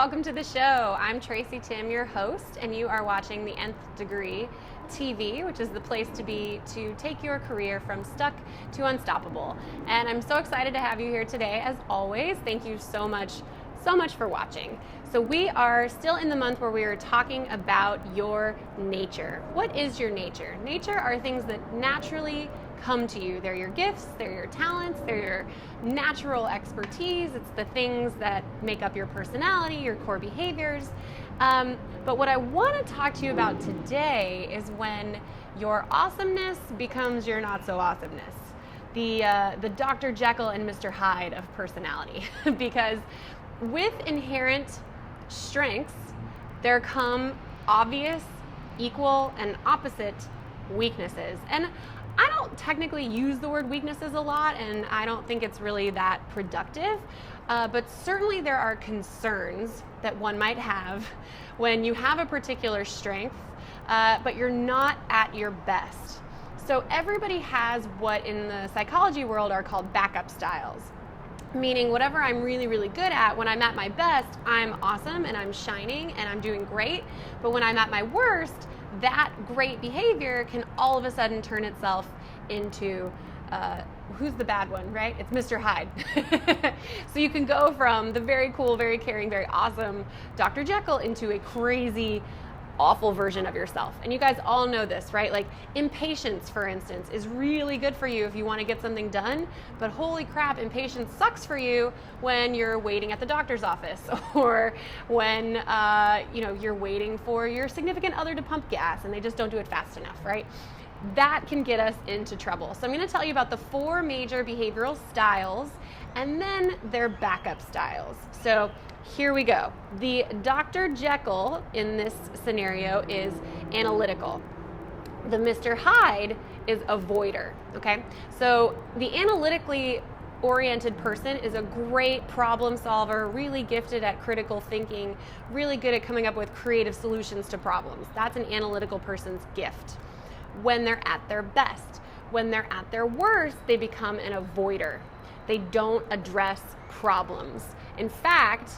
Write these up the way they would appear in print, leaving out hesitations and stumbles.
welcome to the show. I'm Tracy Tim, your host, and you are watching the Nth Degree TV, which is the place to be to take your career from stuck to unstoppable. And I'm so excited to have you here today, as always. Thank you so much for watching. So we are still in the month where we are talking about your nature. What is your nature? Nature are things that naturally come to you. They're your gifts, they're your talents, they're your natural expertise. It's the things that make up your personality, your core behaviors. But what I want to talk to you about today is when your awesomeness becomes your not so awesomeness. The Dr. Jekyll and Mr. Hyde of personality. Because with inherent strengths, there come obvious, equal, and opposite weaknesses. And I don't technically use the word weaknesses a lot, and I don't think it's really that productive, but certainly there are concerns that one might have when you have a particular strength, but you're not at your best. So everybody has what in the psychology world are called backup styles. Meaning whatever I'm really, really good at, when I'm at my best, I'm awesome and I'm shining and I'm doing great. But when I'm at my worst, that great behavior can all of a sudden turn itself into, who's the bad one, right? It's Mr. Hyde. So you can go from the very cool, very caring, very awesome Dr. Jekyll into a crazy, awful version of yourself. And you guys all know this, right? Like impatience, for instance, is really good for you if you want to get something done, but holy crap, impatience sucks for you when you're waiting at the doctor's office or when you're waiting for your significant other to pump gas and they just don't do it fast enough, right? That can get us into trouble. So I'm going to tell you about the 4 major behavioral styles and then their backup styles. So here we go. The Dr. Jekyll in this scenario is analytical. The Mr. Hyde is avoider, okay? So the analytically oriented person is a great problem solver, really gifted at critical thinking, really good at coming up with creative solutions to problems. That's an analytical person's gift when they're at their best. When they're at their worst, they become an avoider. They don't address problems. In fact,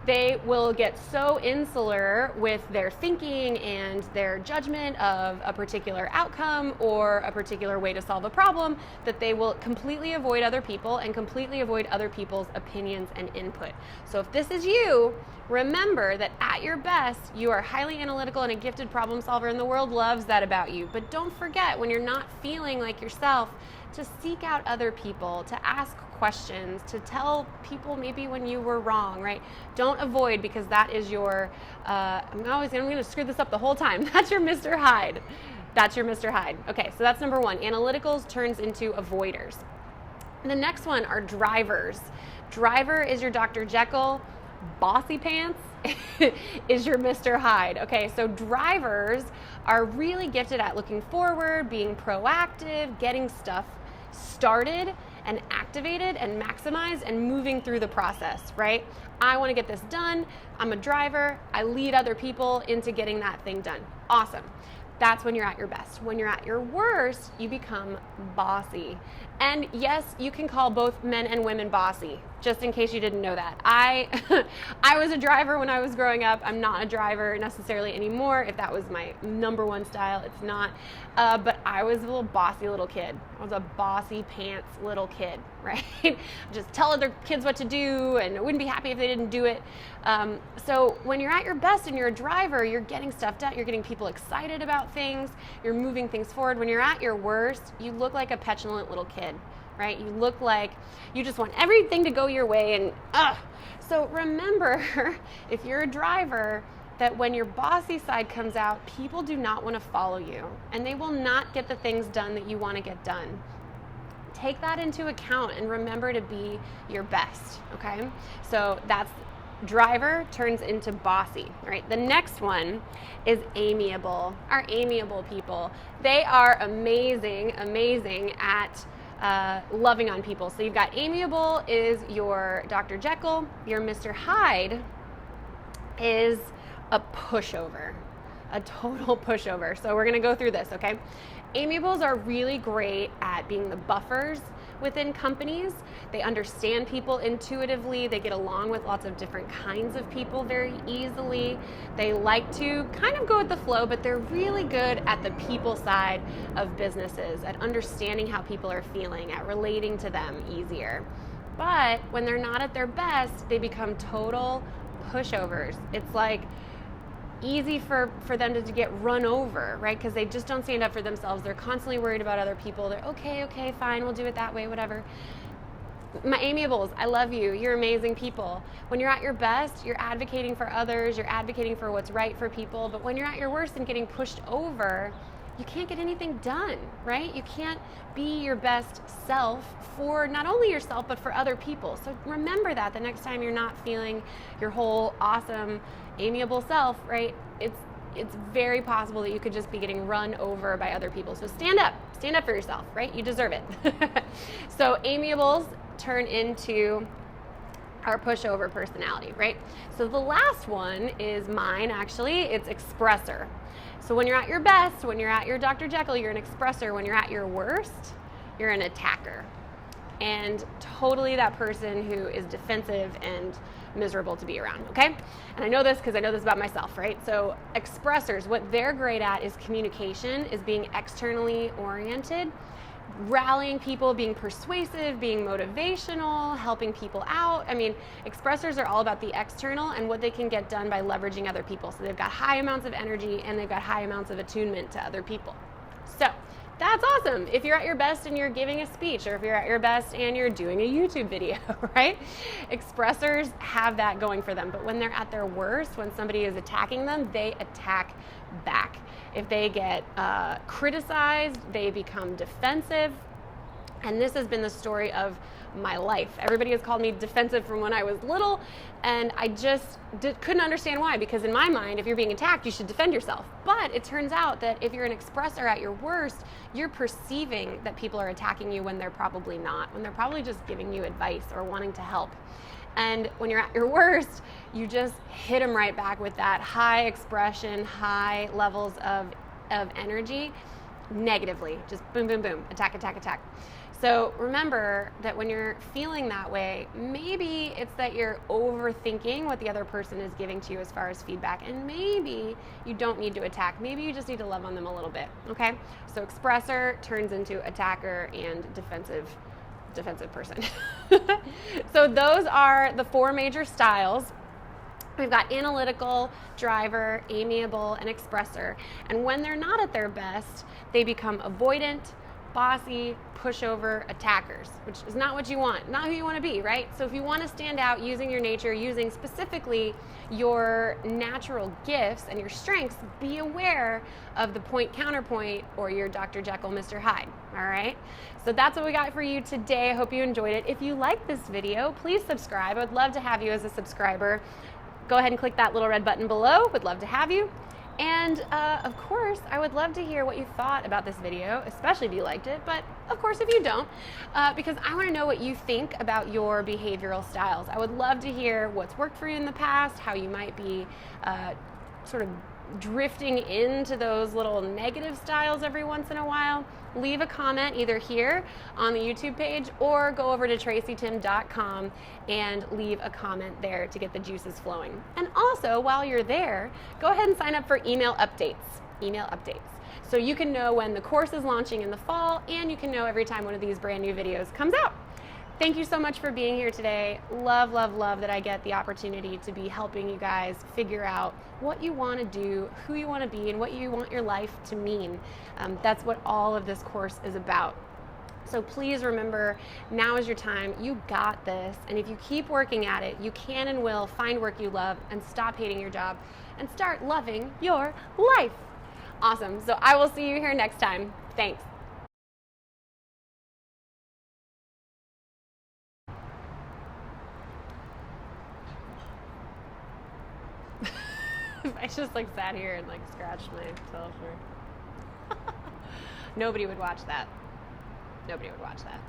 they will get so insular with their thinking and their judgment of a particular outcome or a particular way to solve a problem that they will completely avoid other people and completely avoid other people's opinions and input. So if this is you, remember that at your best, you are highly analytical and a gifted problem solver, and the world loves that about you. But don't forget, when you're not feeling like yourself, to seek out other people, to ask questions, to tell people maybe when you were wrong, right? Don't avoid, because that is your, I'm going to screw this up the whole time. That's your Mr. Hyde. That's your Mr. Hyde. Okay, so that's number 1. Analyticals turns into avoiders. The next one are drivers. Driver is your Dr. Jekyll. Bossy pants is your Mr. Hyde. Okay, so drivers are really gifted at looking forward, being proactive, getting stuff started and activated and maximized and moving through the process, right? I want to get this done. I'm a driver. I lead other people into getting that thing done. Awesome. That's when you're at your best. When you're at your worst, you become bossy. And yes, you can call both men and women bossy, just in case you didn't know that. I was a driver when I was growing up. I'm not a driver necessarily anymore. If that was my number 1 style, it's not. But I was a little bossy little kid. I was a bossy pants little kid, right? Just tell other kids what to do and I wouldn't be happy if they didn't do it. So when you're at your best and you're a driver, you're getting stuff done. You're getting people excited about things. You're moving things forward. When you're at your worst, you look like a petulant little kid, right? You look like you just want everything to go your way and So remember, if you're a driver, that when your bossy side comes out, people do not want to follow you and they will not get the things done that you want to get done. Take that into account and remember to be your best, okay? So that's driver turns into bossy, right? The next one is amiable. Our amiable people, they are amazing at loving on people. So you've got amiable is your Dr. Jekyll. Your Mr. Hyde is a pushover, a total pushover. So we're going to go through this, okay? Amiables are really great at being the buffers within companies. They understand people intuitively. They get along with lots of different kinds of people very easily. They like to kind of go with the flow, but they're really good at the people side of businesses, at understanding how people are feeling, at relating to them easier. But when they're not at their best, they become total pushovers. It's like easy for them to get run over, right? Because they just don't stand up for themselves. They're constantly worried about other people. They're okay, fine, we'll do it that way, whatever. My amiables, I love you. You're amazing people. When you're at your best, you're advocating for others, you're advocating for what's right for people. But when you're at your worst and getting pushed over, you can't get anything done, right? You can't be your best self for not only yourself, but for other people. So remember that the next time you're not feeling your whole awesome, amiable self, right? It's very possible that you could just be getting run over by other people. So stand up for yourself, right? You deserve it. So amiables turn into our pushover personality, right? So the last one is mine, actually. It's Expressor. So when you're at your best, when you're at your Dr. Jekyll, you're an Expressor. When you're at your worst, you're an attacker. And totally that person who is defensive and miserable to be around, okay? And I know this because I know this about myself, right? So Expressors, what they're great at is communication, is being externally oriented, rallying people, being persuasive, being motivational, helping people out. I mean, Expressors are all about the external and what they can get done by leveraging other people. So they've got high amounts of energy and they've got high amounts of attunement to other people. So that's awesome if you're at your best and you're giving a speech, or if you're at your best and you're doing a YouTube video, right? Expressors have that going for them. But when they're at their worst, when somebody is attacking them, they attack back. If they get criticized, they become defensive. And this has been the story of my life. Everybody has called me defensive from when I was little, and I just couldn't understand why, because in my mind, if you're being attacked, you should defend yourself. But it turns out that if you're an Expressor at your worst, you're perceiving that people are attacking you when they're probably not, when they're probably just giving you advice or wanting to help. And when you're at your worst, you just hit them right back with that high expression, high levels of energy, negatively. Just boom, boom, boom, attack, attack, attack. So remember that when you're feeling that way, maybe it's that you're overthinking what the other person is giving to you as far as feedback, and maybe you don't need to attack. Maybe you just need to love on them a little bit, okay? So Expressor turns into attacker and defensive person. So those are the 4 major styles. We've got analytical, driver, amiable, and Expressor. And when they're not at their best, they become avoidant, bossy, pushover, attackers, which is not what you want, not who you want to be, right? So if you want to stand out using your nature, using specifically your natural gifts and your strengths, be aware of the point counterpoint or your Dr. Jekyll, Mr. Hyde, all right? So that's what we got for you today. I hope you enjoyed it. If you like this video, please subscribe. I would love to have you as a subscriber. Go ahead and click that little red button below. Would love to have you. And of course, I would love to hear what you thought about this video, especially if you liked it, but of course if you don't, because I want to know what you think about your behavioral styles. I would love to hear what's worked for you in the past, how you might be sort of drifting into those little negative styles every once in a while. Leave a comment either here on the YouTube page or go over to tracytim.com and leave a comment there to get the juices flowing. And also, while you're there, go ahead and sign up for email updates. So you can know when the course is launching in the fall, and you can know every time one of these brand new videos comes out. Thank you so much for being here today. Love, love, love that I get the opportunity to be helping you guys figure out what you want to do, who you want to be, and what you want your life to mean. That's what all of this course is about. So please remember, now is your time. You got this. And if you keep working at it, you can and will find work you love and stop hating your job and start loving your life. Awesome. So I will see you here next time. Thanks. I just sat here and scratched myself. Nobody would watch that. Nobody would watch that.